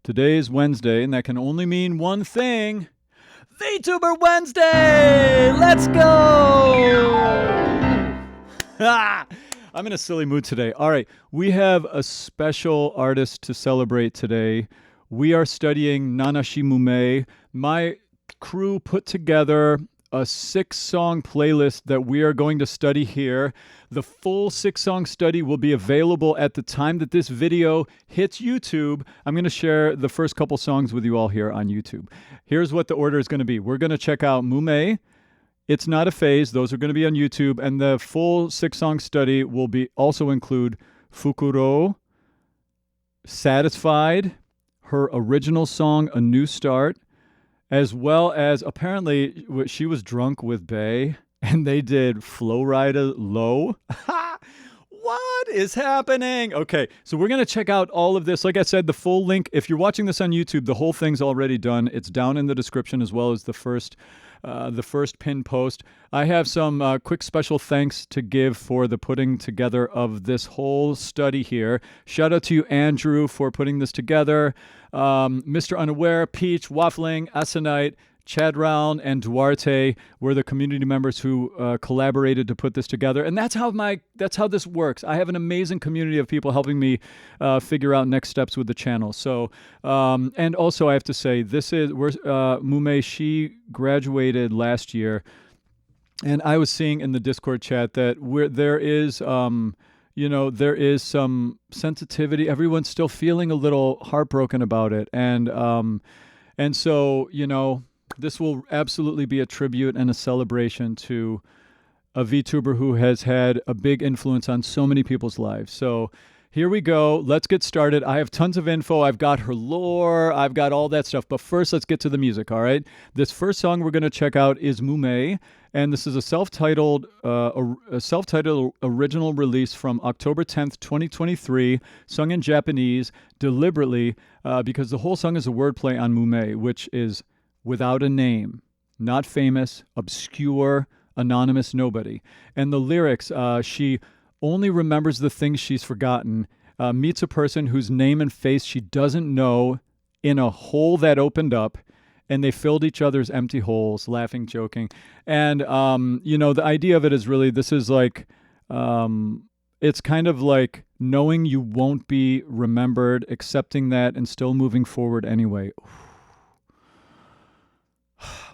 Today is Wednesday, and that can only mean one thing. VTuber Wednesday! Let's go! I'm in a silly mood today. All right, we have a special artist to celebrate today. We are studying Nanashi Mumei. My crew put together a 6-song playlist that we are going to study here. The full 6-song study will be available at the time that this video hits YouTube. I'm going to share the first couple songs with you all here on YouTube. Here's what the order is going to be. We're going to check out Mumei, It's Not a Phase. Those are going to be on YouTube. And the full 6-song study will be also include Fukurou, Satisfied, her original song, A New Start, as well as apparently she was drunk with Bae and they did Flow Rider Low. What is happening? Okay, so we're going to check out all of this. Like I said, the full link, if you're watching this on YouTube, the whole thing's already done. It's down in the description as well as the first pinned post. I have some quick special thanks to give for the putting together of this whole study here. Shout out to you, Andrew, for putting this together. Mr. Unaware, Peach, Waffling, Asanite, Chad Round, and Duarte were the community members who collaborated to put this together. And that's how this works. I have an amazing community of people helping me figure out next steps with the channel. So, and also I have to say, Mumei, she graduated last year, and I was seeing in the Discord chat that there is some sensitivity. Everyone's still feeling a little heartbroken about it. And so, this will absolutely be a tribute and a celebration to a VTuber who has had a big influence on so many people's lives. So here we go. Let's get started. I have tons of info. I've got her lore. I've got all that stuff. But first, let's get to the music, all right? This first song we're going to check out is Mumei, and this is a self-titled original release from October 10th, 2023, sung in Japanese deliberately because the whole song is a wordplay on Mumei, which is without a name, not famous, obscure, anonymous, nobody. And the lyrics, she only remembers the things she's forgotten, meets a person whose name and face she doesn't know in a hole that opened up, and they filled each other's empty holes, laughing, joking. And, the idea of it is really, this is like, it's kind of like knowing you won't be remembered, accepting that, and still moving forward anyway.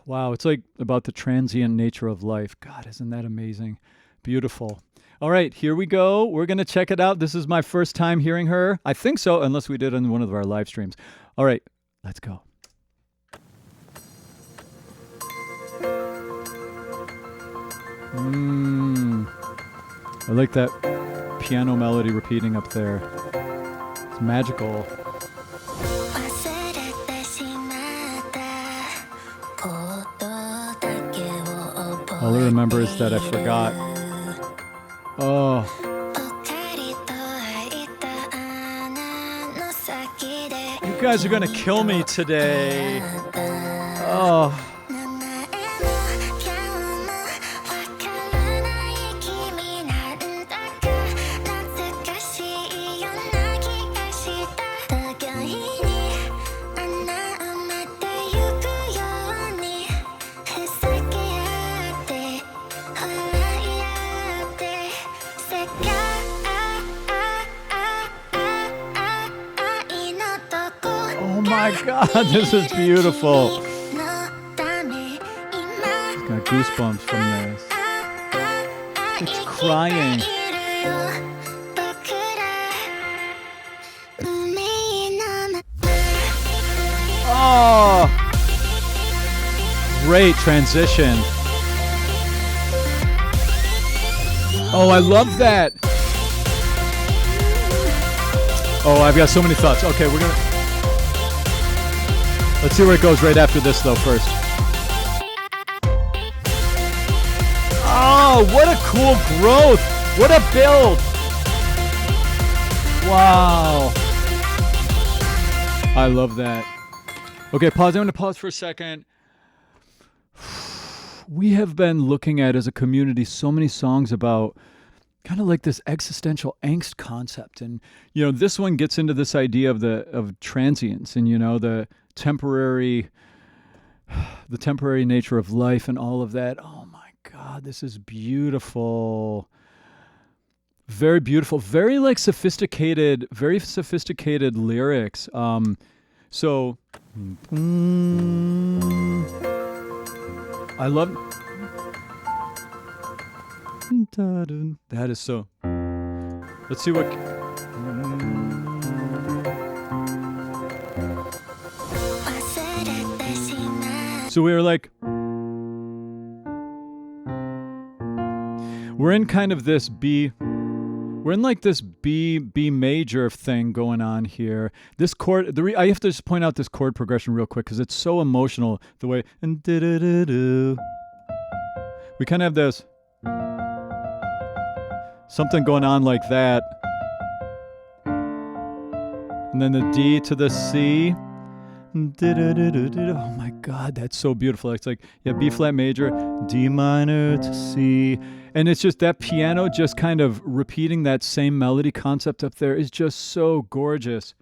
Wow, it's like about the transient nature of life. God, isn't that amazing? Beautiful. All right, here we go. We're going to check it out. This is my first time hearing her. I think so, unless we did on one of our live streams. All right, let's go. I like that piano melody repeating up there. It's magical. All I remember is that I forgot. Oh. You guys are gonna kill me today. Oh. Oh my God, this is beautiful. Got goosebumps from this. It's crying. Oh, great transition. Oh, I love that. Oh, I've got so many thoughts. Okay, let's see where it goes right after this, though, first. Oh, what a cool growth. What a build. Wow. I love that. Okay, pause. I'm going to pause for a second. We have been looking at, as a community, so many songs about kind of like this existential angst concept. And, you know, this one gets into this idea of transience and, you know, the temporary nature of life and all of that. Oh my God, this is beautiful. Very beautiful, very like sophisticated lyrics. So I love that is so. Let's see what. So we were like, we're in kind of this we're in like this B major thing going on here. This chord, I have to just point out this chord progression real quick because it's so emotional. The way we kind of have this something going on like that, and then the D to the C. Oh my God, that's so beautiful. It's like, yeah, B flat major, D minor to C. And it's just that piano just kind of repeating that same melody concept up there is just so gorgeous.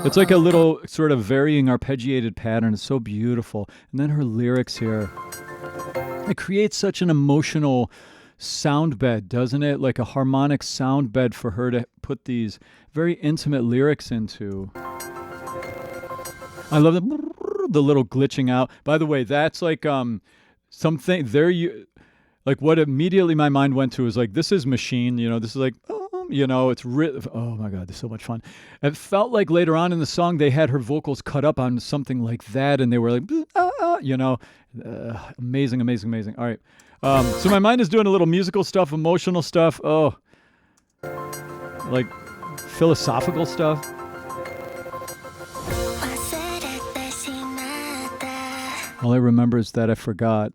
It's like a little sort of varying arpeggiated pattern. It's so beautiful. And then her lyrics here. It creates such an emotional sound bed, doesn't it? Like a harmonic sound bed for her to put these very intimate lyrics into. I love the little glitching out. By the way, that's like something there. Like what immediately my mind went to is like, this is Machine. You know, this is like, you know, it's oh my God, this is so much fun. It felt like later on in the song they had her vocals cut up on something like that, and they were like, you know, amazing. All right. So my mind is doing a little musical stuff, emotional stuff. Oh, like philosophical stuff. All I remember is that I forgot.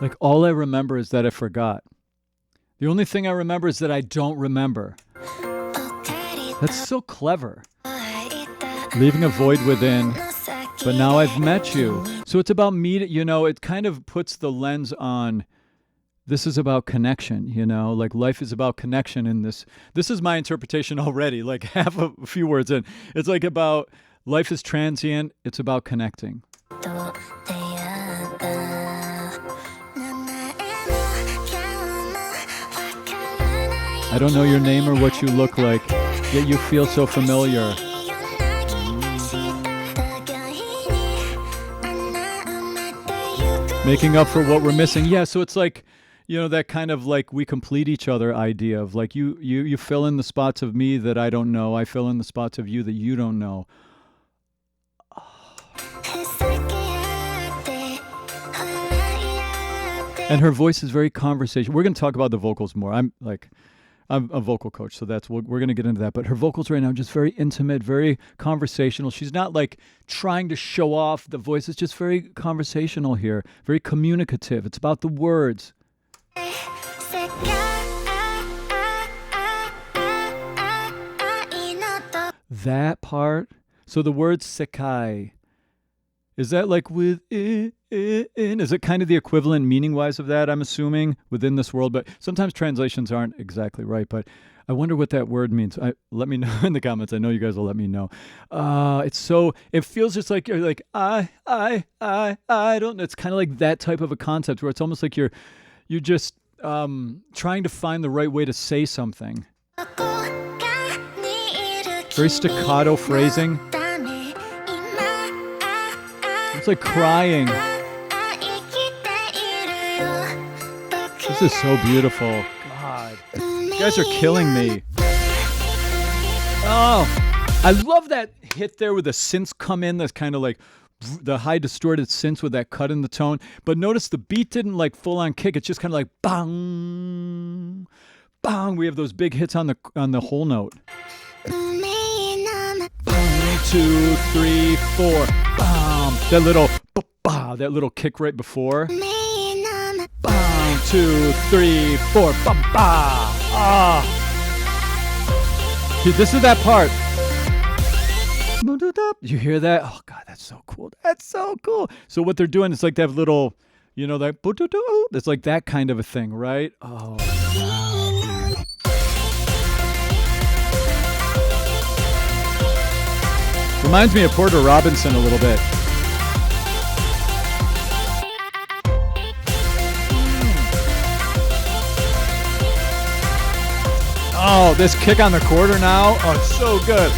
Like all I remember is that I forgot. The only thing I remember is that I don't remember. That's so clever. Leaving a void within, but now I've met you. So it's about me, you know, it kind of puts the lens on, this is about connection, you know, like life is about connection in this. This is my interpretation already, like half a few words in. It's like about life is transient, it's about connecting. I don't know your name or what you look like, yet you feel so familiar. Making up for what we're missing. Yeah, so it's like, you know, that kind of like we complete each other idea of like you fill in the spots of me that I don't know. I fill in the spots of you that you don't know. And her voice is very conversational. We're going to talk about the vocals more. I'm a vocal coach, so we're going to get into that. But her vocals right now are just very intimate, very conversational. She's not like trying to show off the voice. It's just very conversational here, very communicative. It's about the words. That part. So the word sekai, is that like within? Is it kind of the equivalent meaning-wise of that, I'm assuming, within this world? But sometimes translations aren't exactly right. But I wonder what that word means. Let me know in the comments. I know you guys will let me know. It feels just like you're like, I don't know. It's kind of like that type of a concept where it's almost like you're just trying to find the right way to say something. Very staccato phrasing. It's like crying. This is so beautiful. God. You guys are killing me. Oh, I love that hit there with the synths come in. That's kind of like the high distorted synths with that cut in the tone. But notice the beat didn't like full on kick. It's just kind of like bang, bang. We have those big hits on the whole note. 1, 2, 3, 4. Bam. That little kick right before. 1, 2, 3, 4. Bam, bam. Ah. See, this is that part. You hear that? Oh God, that's so cool. That's so cool. So what they're doing is like they have little, you know, that it's like that kind of a thing, right? Oh. Reminds me of Porter Robinson a little bit. Oh, this kick on the quarter now. Oh, it's so good.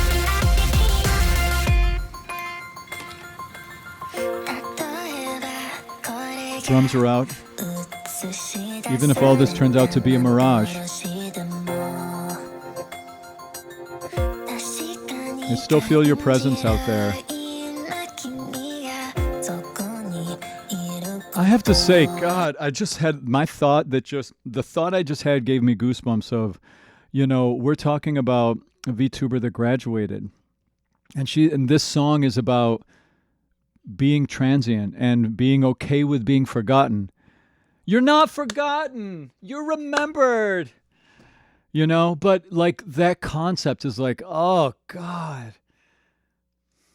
Drums are out. Even if all this turns out to be a mirage, I still feel your presence out there. I have to say, God, I just had my thought that the thought I just had gave me goosebumps of, you know, we're talking about a VTuber that graduated, and this song is about being transient and being okay with being forgotten. You're not forgotten. You're remembered. You know, but like that concept is like, oh God.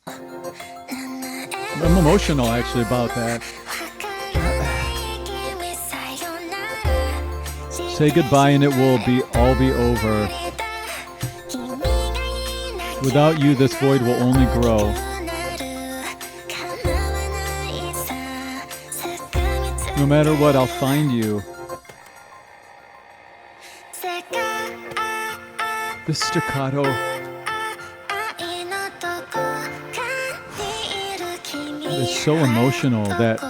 I'm emotional actually about that. Say goodbye and it will all be over. Without you, this void will only grow. No matter what, I'll find you. This staccato. It's so emotional that.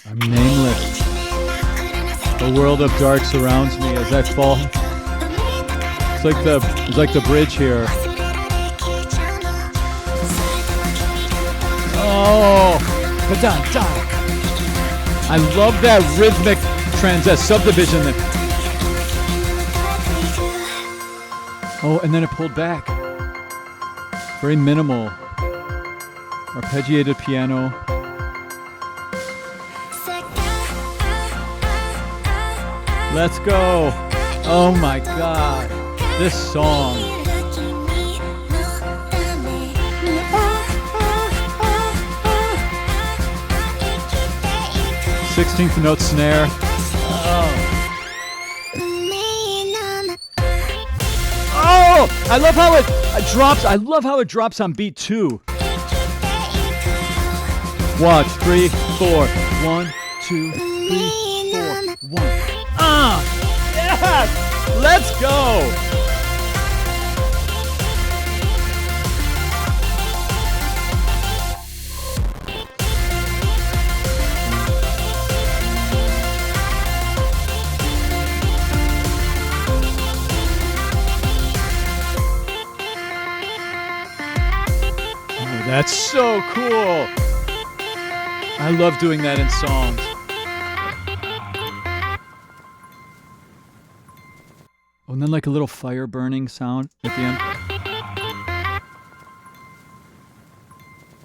I'm nameless. A world of dark surrounds me as I fall. It's like the bridge here. Oh, I love that rhythmic subdivision. Oh, and then it pulled back. Very minimal. Arpeggiated piano. Let's go. Oh my God. This song. 16th note snare. Oh, I love how it drops. I love how it drops on beat 2. Watch 3, 4. 1, 2, 3, 4. 1. Yes! Let's go. That's so cool. I love doing that in songs. Oh, and then like a little fire burning sound at the end.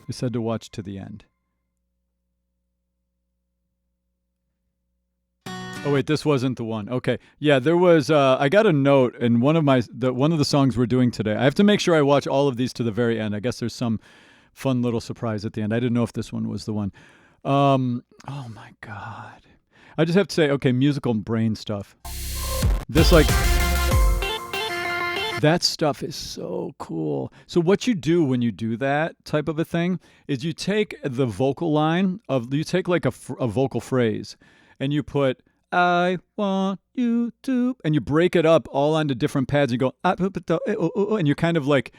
You said to watch to the end. Oh wait, this wasn't the one. Okay, yeah, there was. I got a note in one of the songs we're doing today. I have to make sure I watch all of these to the very end. I guess there's some fun little surprise at the end. I didn't know if this one was the one. Oh my God. I just have to say, okay, musical brain stuff. This that stuff is so cool. So what you do when you do that type of a thing is you take the vocal line you take like a vocal phrase and you put, I want you to, and you break it up all onto different pads. You go, and you kind of like,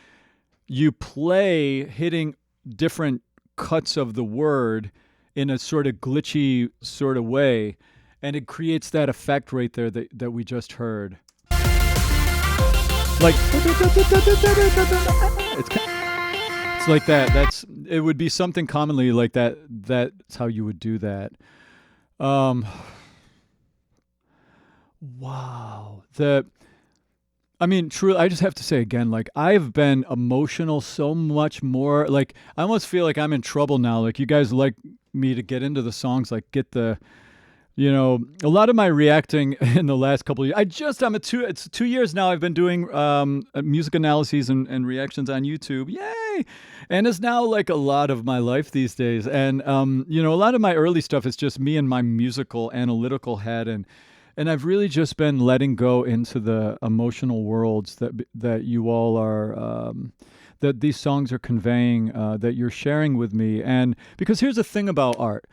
you play hitting different cuts of the word in a sort of glitchy sort of way, and it creates that effect right there that we just heard. Like it's like that. It would be something commonly like that. That's how you would do that. Wow. I mean, truly, I just have to say again, like, I've been emotional so much more. Like, I almost feel like I'm in trouble now. Like, you guys like me to get into the songs, like, get the, You know, a lot of my reacting in the last couple of years, it's 2 years now I've been doing music analyses and reactions on YouTube. Yay! And it's now like a lot of my life these days. And, you know, a lot of my early stuff is just me and my musical analytical head. And I've really just been letting go into the emotional worlds that you all are, that these songs are conveying, that you're sharing with me. And because here's the thing about art.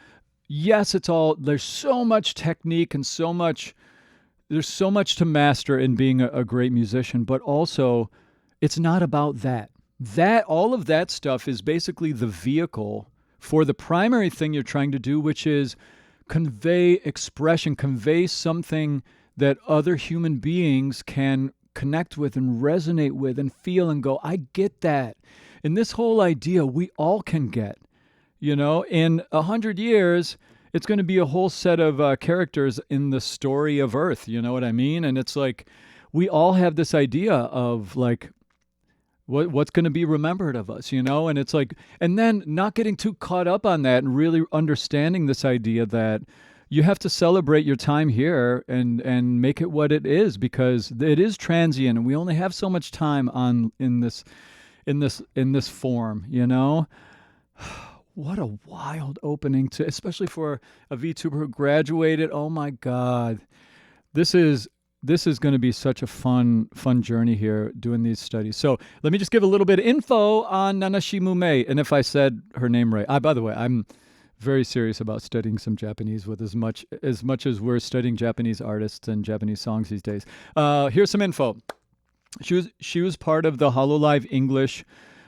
Yes, there's so much technique and there's so much to master in being a great musician, but also it's not about that. All of that stuff is basically the vehicle for the primary thing you're trying to do, which is convey expression, convey something that other human beings can connect with and resonate with and feel and go, I get that. And this whole idea we all can get. You know, in 100 years, it's going to be a whole set of characters in the story of Earth. You know what I mean? And it's like we all have this idea of like what's going to be remembered of us, you know? And it's like, and then not getting too caught up on that and really understanding this idea that you have to celebrate your time here and make it what it is, because it is transient and we only have so much time in this form, you know? What a wild opening especially for a VTuber who graduated. Oh my God. This is going to be such a fun journey here doing these studies. So let me just give a little bit of info on Nanashi Mumei. And if I said her name right, by the way, I'm very serious about studying some Japanese with as much as we're studying Japanese artists and Japanese songs these days. Here's some info. She was part of the HoloLive English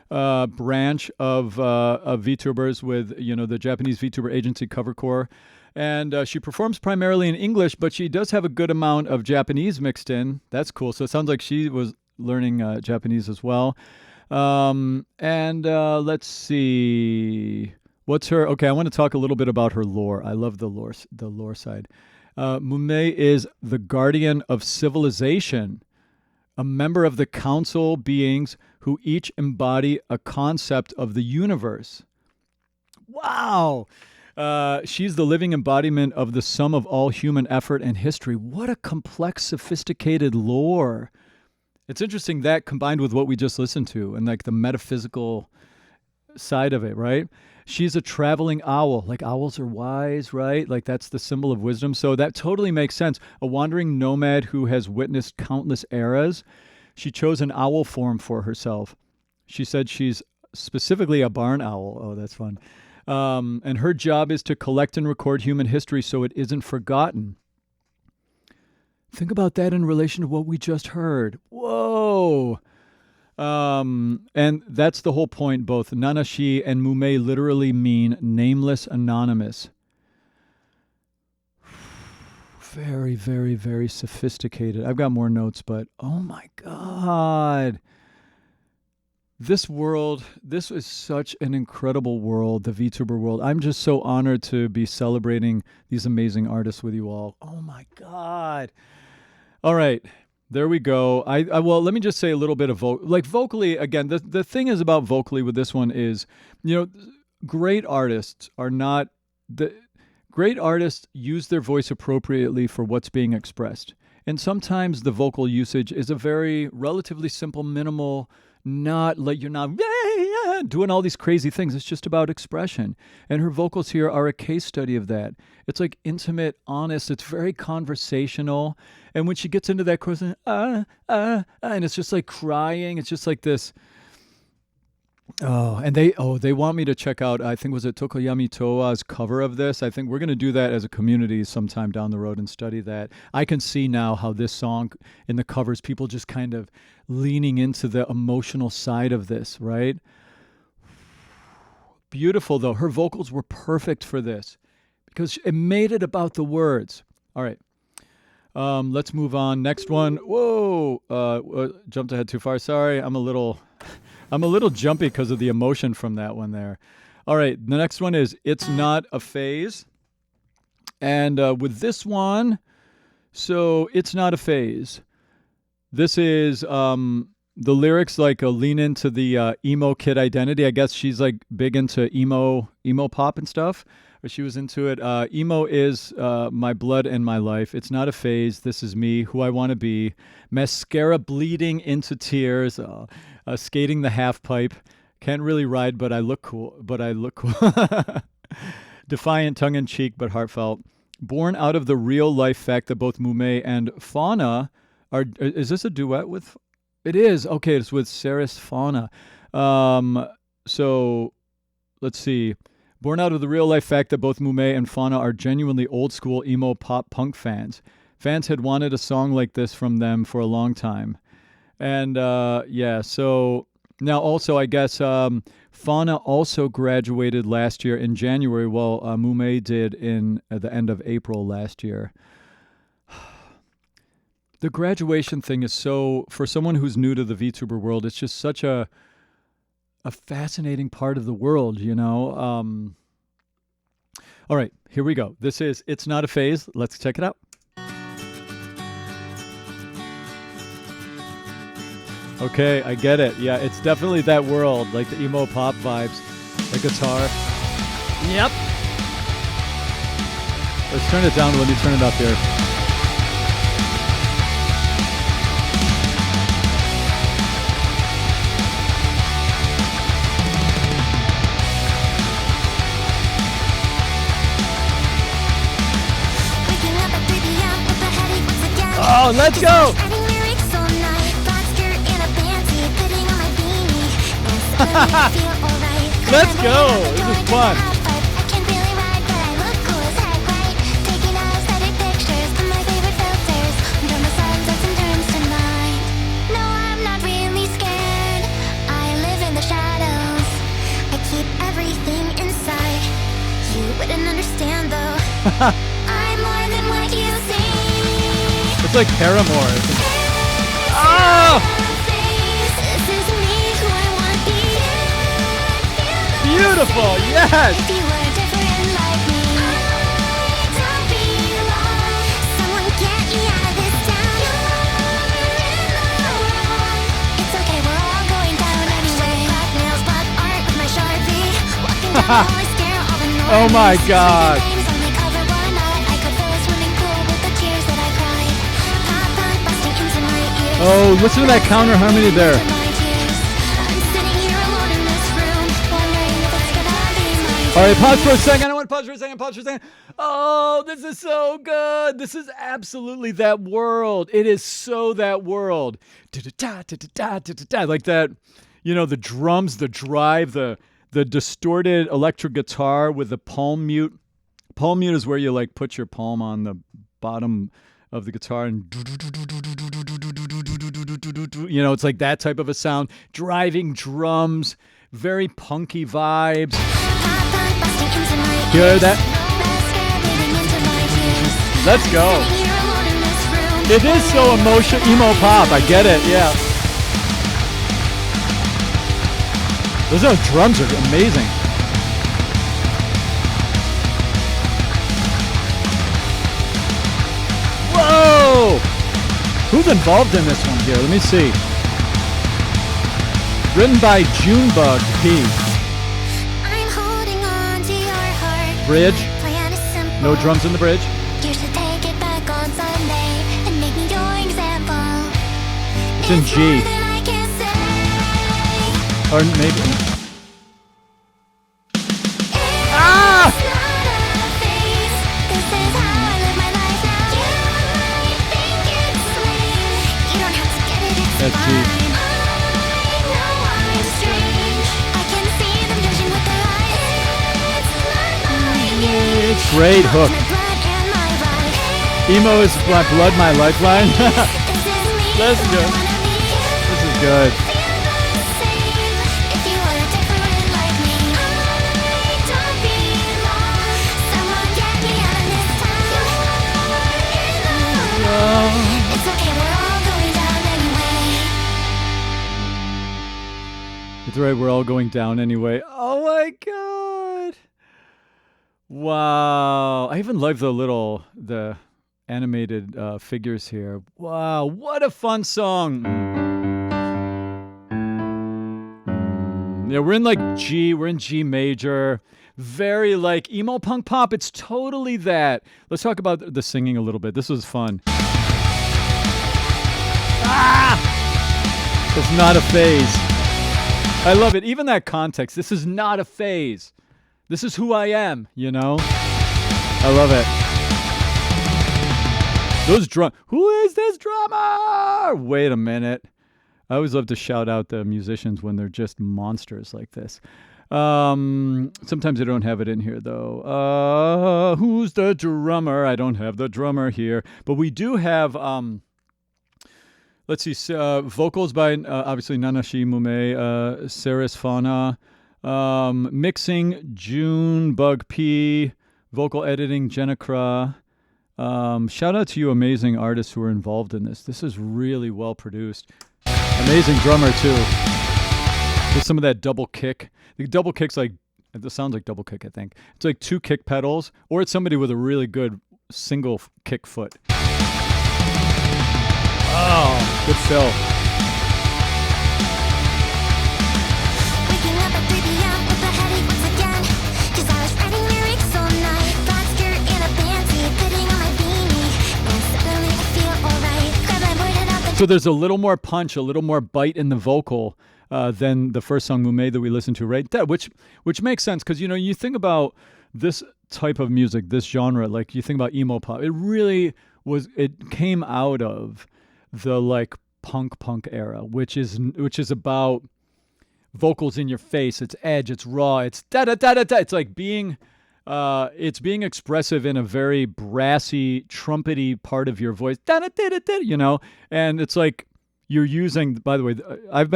branch of VTubers with, you know, the Japanese VTuber agency Cover Corps. And she performs primarily in English, but she does have a good amount of Japanese mixed in. That's cool. So it sounds like she was learning Japanese as well. Let's see. Okay, I want to talk a little bit about her lore. I love the lore side. Mumei is the guardian of civilization, a member of the council beings who each embody a concept of the universe. Wow! She's the living embodiment of the sum of all human effort and history. What a complex, sophisticated lore. It's interesting that combined with what we just listened to and like the metaphysical side of it, right? She's a traveling owl. Like owls are wise, right? Like that's the symbol of wisdom. So that totally makes sense. A wandering nomad who has witnessed countless eras. She chose an owl form for herself. She said she's specifically a barn owl. Oh, that's fun. And her job is to collect and record human history so it isn't forgotten. Think about that in relation to what we just heard. Whoa! And that's the whole point. Both Nanashi and Mumei literally mean nameless anonymous. Very, very, very sophisticated. I've got more notes, but oh my God. This is such an incredible world, the VTuber world. I'm just so honored to be celebrating these amazing artists with you all. Oh my God. All right. There we go. Well, let me just say a little bit of vocally again. The thing is about vocally with this one is, you know, great artists use their voice appropriately for what's being expressed. And sometimes the vocal usage is a very relatively simple, minimal, not like you're not doing all these crazy things. It's just about expression. And her vocals here are a case study of that. It's like intimate, honest. It's very conversational. And when she gets into that chorus, and it's just like crying. It's just like this. Oh, and they want me to check out, I think, was it Tokoyami Toa's cover of this? I think we're going to do that as a community sometime down the road and study that. I can see now how this song in the covers, people just kind of leaning into the emotional side of this, right? Beautiful, though. Her vocals were perfect for this because it made it about the words. All right. Let's move on. Next one. Whoa. Jumped ahead too far. Sorry. I'm a little jumpy because of the emotion from that one there. All right, the next one is It's Not a Phase. And with this one, so It's Not a Phase. This is the lyrics like lean into the emo kid identity. I guess she's like big into emo pop and stuff. but she was into it. Emo is my blood and my life. It's not a phase. This is me, who I want to be. Mascara bleeding into tears. Skating the half pipe. Can't really ride, but I look cool. Defiant, tongue-in-cheek, but heartfelt. Born out of the real-life fact that both Mumei and Fauna are... Is this a duet with... It is. Okay, it's with Ceres Fauna. So, let's see. Born out of the real-life fact that both Mumei and Fauna are genuinely old-school emo pop punk fans. Fans had wanted a song like this from them for a long time. And, yeah, so... Now, also, I guess Fauna also graduated last year in January, while Mumei did in at the end of April last year. The graduation thing is so, for someone who's new to the VTuber world, it's just such a fascinating part of the world, you know? All right, here we go. This is It's Not a Phase. Let's check it out. Okay, I get it. Yeah, it's definitely that world, like the emo pop vibes, the guitar. Yep. Let's turn it down. Let me turn it up here. Oh, let's go! Let's go! This is fun. No, I'm not really scared. I live in the shadows. I keep everything inside. You wouldn't understand though. I'm more than what you see. It's like Paramore. Oh! Beautiful, yes! If you were different like me, don't be lost. Someone get me out of this town. It's okay, we're all going down anyway. Black nails, black art with my Sharpie. Walking down the hallway, stare all the noise. Oh my God! Only cover one eye. I could fill a swimming pool with the tears that I cried. Pop punk busting into my ears. Oh, listen to that counter harmony there. All right, pause for a second. I want to pause for a second. Oh, this is so good. This is absolutely that world. It is so that world. Like that, you know, the drums, the drive, the distorted electric guitar with the palm mute. Palm mute is where you like put your palm on the bottom of the guitar and you know, it's like that type of a sound. Driving drums, very punky vibes. Hear that? Let's go. It is so emo pop. I get it. Yeah. Those drums are amazing. Whoa! Who's involved in this one here? Let me see. Written by Junebug P. Bridge. No drums in the bridge. You should take it back on Sunday and make me your example. It's in G. Or maybe. Ah! That's G. Great hook. Emo is my blood, my lifeline. Let's go. This is good. It's right, we're all going down anyway. Oh my God. Wow. I even love the animated figures here. Wow, what a fun song. Yeah, we're in like G. We're in G major. Very like emo punk pop. It's totally that. Let's talk about the singing a little bit. This was fun. Ah! It's not a phase. I love it. Even that context. This is not a phase. This is who I am, you know? I love it. Those who is this drummer? Wait a minute. I always love to shout out the musicians when they're just monsters like this. Sometimes I don't have it in here though. Who's the drummer? I don't have the drummer here, but we do have let's see, vocals by obviously Nanashi Mumei, Ceres, Fauna, mixing June Bug P, vocal editing Jennikra. Shout out to you amazing artists who are involved in this. This is really well produced. Amazing drummer too. There's some of that double kick. The double kick's like, it sounds like double kick, I think. It's like 2 kick pedals, or it's somebody with a really good single kick foot. Oh, good fill. Waking up at 3 p.m. with a headache once again. 'Cause I was writing lyrics all night. Black skirt and a panty, putting on my beanie. And suddenly I feel alright. Grab my board and out the So there's a little more punch, a little more bite in the vocal than the first song Mumei that we listened to, right? Which makes sense because, you know, you think about this type of music, this genre, like you think about emo pop. It really was, it came out of the like punk era, which is about vocals in your face. It's edge, it's raw, it's da da da da da. It's like being expressive in a very brassy, trumpety part of your voice, da da da da da, you know. And it's like you're using. By the way, let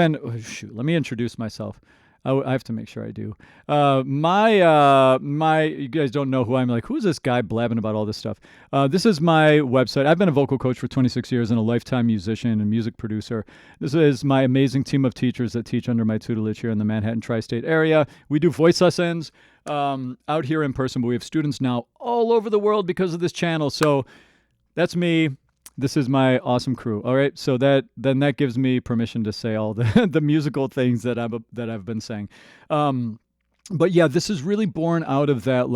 me introduce myself. I have to make sure I do. You guys don't know who I'm. Like, who's this guy blabbing about all this stuff? This is my website. I've been a vocal coach for 26 years and a lifetime musician and music producer. This is my amazing team of teachers that teach under my tutelage here in the Manhattan tri-state area. We do voice lessons out here in person, but we have students now all over the world because of this channel. So that's me. This is my awesome crew. All right, so that gives me permission to say all the musical things that I've been saying. But yeah, this is really born out of that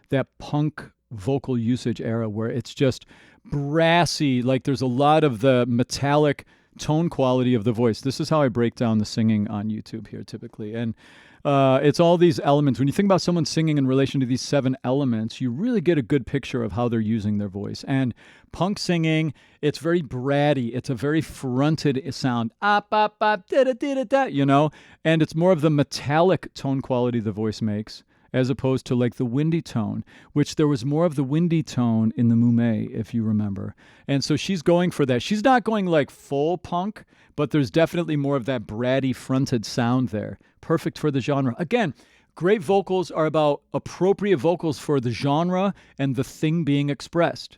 that punk vocal usage era where it's just brassy. Like there's a lot of the metallic tone quality of the voice. This is how I break down the singing on YouTube here typically, and it's all these elements. When you think about someone singing in relation to these 7 elements, you really get a good picture of how they're using their voice. And punk singing, it's very bratty. It's a very fronted sound. Up, up, up, da, da, da, da, da, you know? And it's more of the metallic tone quality the voice makes as opposed to like the windy tone, which there was more of the windy tone in the Mumei, if you remember. And so she's going for that. She's not going like full punk, but there's definitely more of that bratty fronted sound there. Perfect for the genre. Again, great vocals are about appropriate vocals for the genre and the thing being expressed,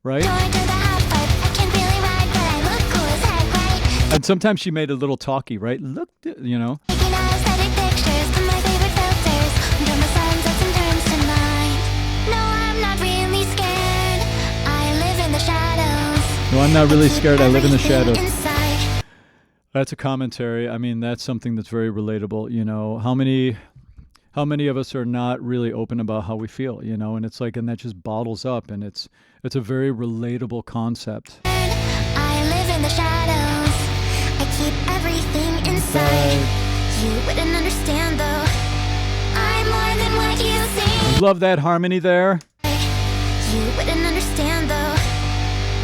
right? Going to the hot pipe. I can't really ride, but I look cool as heck, right? And sometimes she made a little talky, right? Look, you know. Making aesthetic pictures to my favorite filters. Draw my sunsets and turns to night. No, I'm not really scared. I live in the shadows. No, I'm not really scared. I live in the shadows. Inside. That's a commentary. I mean, that's something that's very relatable. You know, how many of us are not really open about how we feel? You know, and it's like, and that just bottles up, and it's a very relatable concept. I live in the shadows. I keep everything inside. You wouldn't understand though. I'm more than what you see. Love that harmony there. You wouldn't understand though.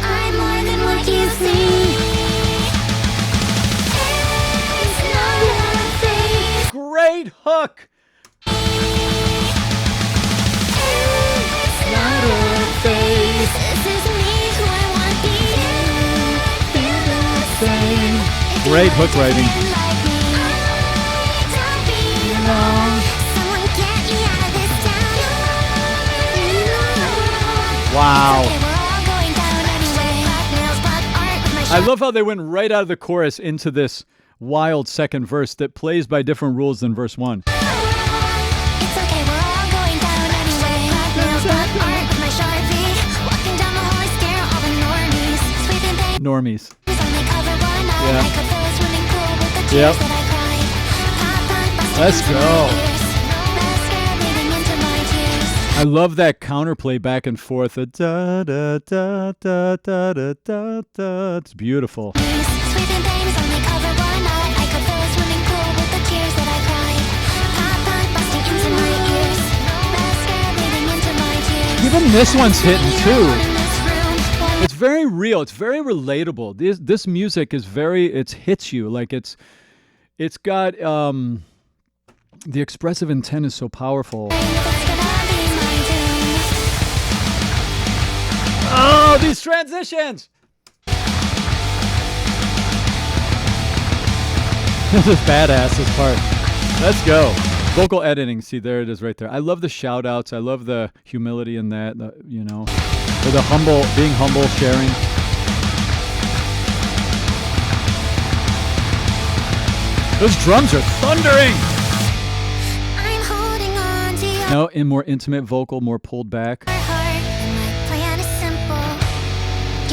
I'm more than what you see. It's not a phase. Great hook. It's not a phase. This is me who I want to be. Feel the same. Great hook writing. Someone get me out of this town. Wow. Okay, we're all going down anyway. Black nails, black art with my I love how they went right out of the chorus into this wild second verse that plays by different rules than verse 1. It's okay, we're all going down anyway. Black nails, black art with my Sharpie. Walking down the hall, I scare all the normies. Sweeping things Normies. only cover one eye. Yeah. I could fill a swimming pool with the tears Yep. that I cried. Pop punk Let's into go. my ears. Mascara bleeding into my tears. I love that counterplay back and forth. The da da da da da da da da. It's beautiful. Sweeping pains only cover one eye. I could fill a swimming pool with the tears that I cried. Pop punk busting into my ears. Mascara bleeding into my tears. Even this one's hitting You're too. alone in this room. It's very real. It's very relatable. This music is very. It hits you like it's got the expressive intent is so powerful. It's gonna be my doom. Oh, these transitions! This is badass, this part. Let's go. Vocal editing. See, there it is right there. I love the shout outs. I love the humility in that, you know, or the humble, being humble, sharing. Those drums are thundering. I'm holding on to your No, in more intimate vocal, more pulled back. heart, and my plan is simple.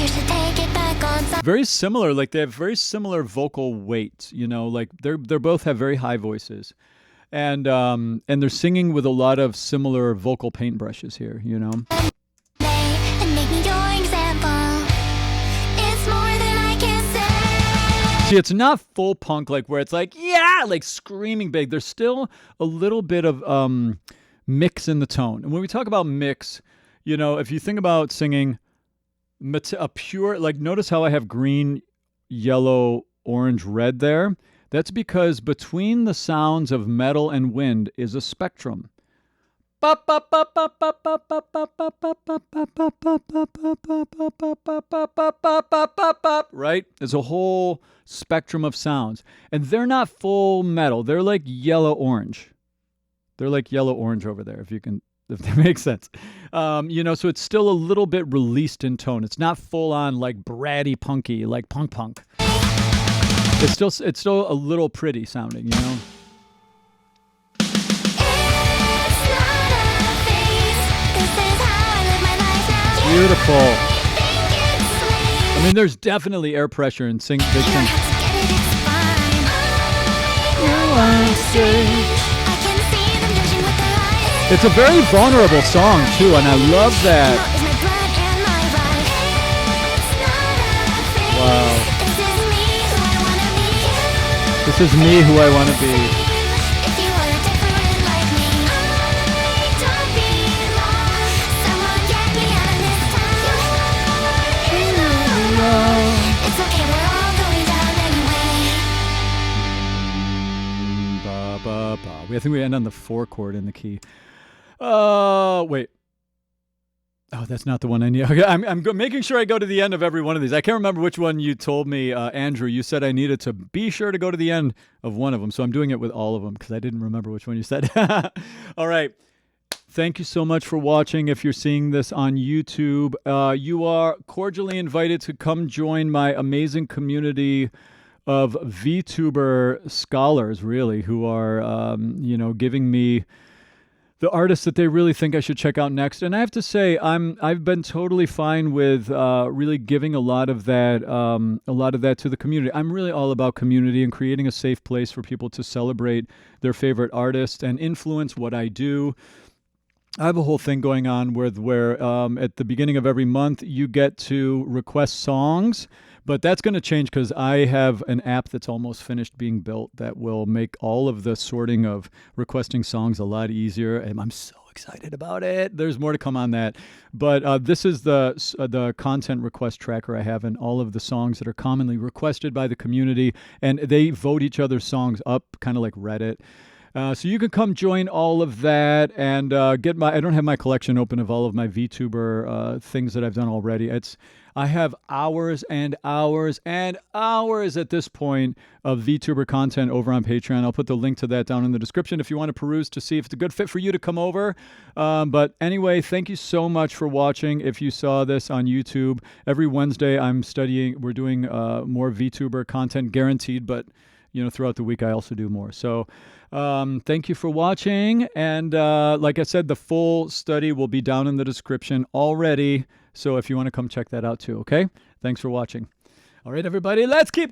You should take it back on some. Very similar, like they have very similar vocal weight, you know, like they're both have very high voices. And they're singing with a lot of similar vocal paintbrushes here, you know. And make me your example. It's more than I can say. See, it's not full punk like where it's like, yeah, like screaming big. There's still a little bit of mix in the tone. And when we talk about mix, you know, if you think about singing a pure, like notice how I have green, yellow, orange, red there. That's because between the sounds of metal and wind is a spectrum. Right? There's a whole spectrum of sounds. And they're not full metal. They're like yellow-orange. They're like yellow-orange over there, if that makes sense. You know, so it's still a little bit released in tone. It's not full-on like bratty punky, like punk. It's still a little pretty sounding, you know? It's not a phase. This is how I live my life now. Beautiful. You think it's sweet. I mean, there's definitely air pressure in sing. They You don't sing. have to get it, it's fine. I know I'm strange. I can see them judging with their eyes. It's a very vulnerable song too, and I love You that. know, it's my blood and my ride. It's not a phase. Wow. This is me who I wanna be. This is me who I want to be. If you are different like me, I don't belong. Someone get me out of this town. It's okay, we're all going down anyway. Ba, ba, ba. I think we end on the 4 chord in the key. Wait. Oh, that's not the one I need. Okay, I'm making sure I go to the end of every one of these. I can't remember which one you told me, Andrew. You said I needed to be sure to go to the end of one of them. So I'm doing it with all of them because I didn't remember which one you said. All right. Thank you so much for watching. If you're seeing this on YouTube, you are cordially invited to come join my amazing community of VTuber scholars, really, who are, you know, giving me the artists that they really think I should check out next. And I have to say, I've been totally fine with really giving a lot of that to the community. I'm really all about community and creating a safe place for people to celebrate their favorite artists and influence what I do. I have a whole thing going on where at the beginning of every month you get to request songs, but that's going to change because I have an app that's almost finished being built that will make all of the sorting of requesting songs a lot easier, and I'm so excited about it. There's more to come on that, but this is the content request tracker I have, and all of the songs that are commonly requested by the community, and they vote each other's songs up, kind of like Reddit. So you can come join all of that and get I don't have my collection open of all of my VTuber things that I've done already. I have hours and hours and hours at this point of VTuber content over on Patreon. I'll put the link to that down in the description if you want to peruse to see if it's a good fit for you to come over. But anyway, thank you so much for watching. If you saw this on YouTube, every Wednesday we're doing more VTuber content guaranteed, but you know, throughout the week I also do more. So thank you for watching. And like I said, the full study will be down in the description already. So if you want to come check that out too, okay? Thanks for watching. All right, everybody, let's keep going.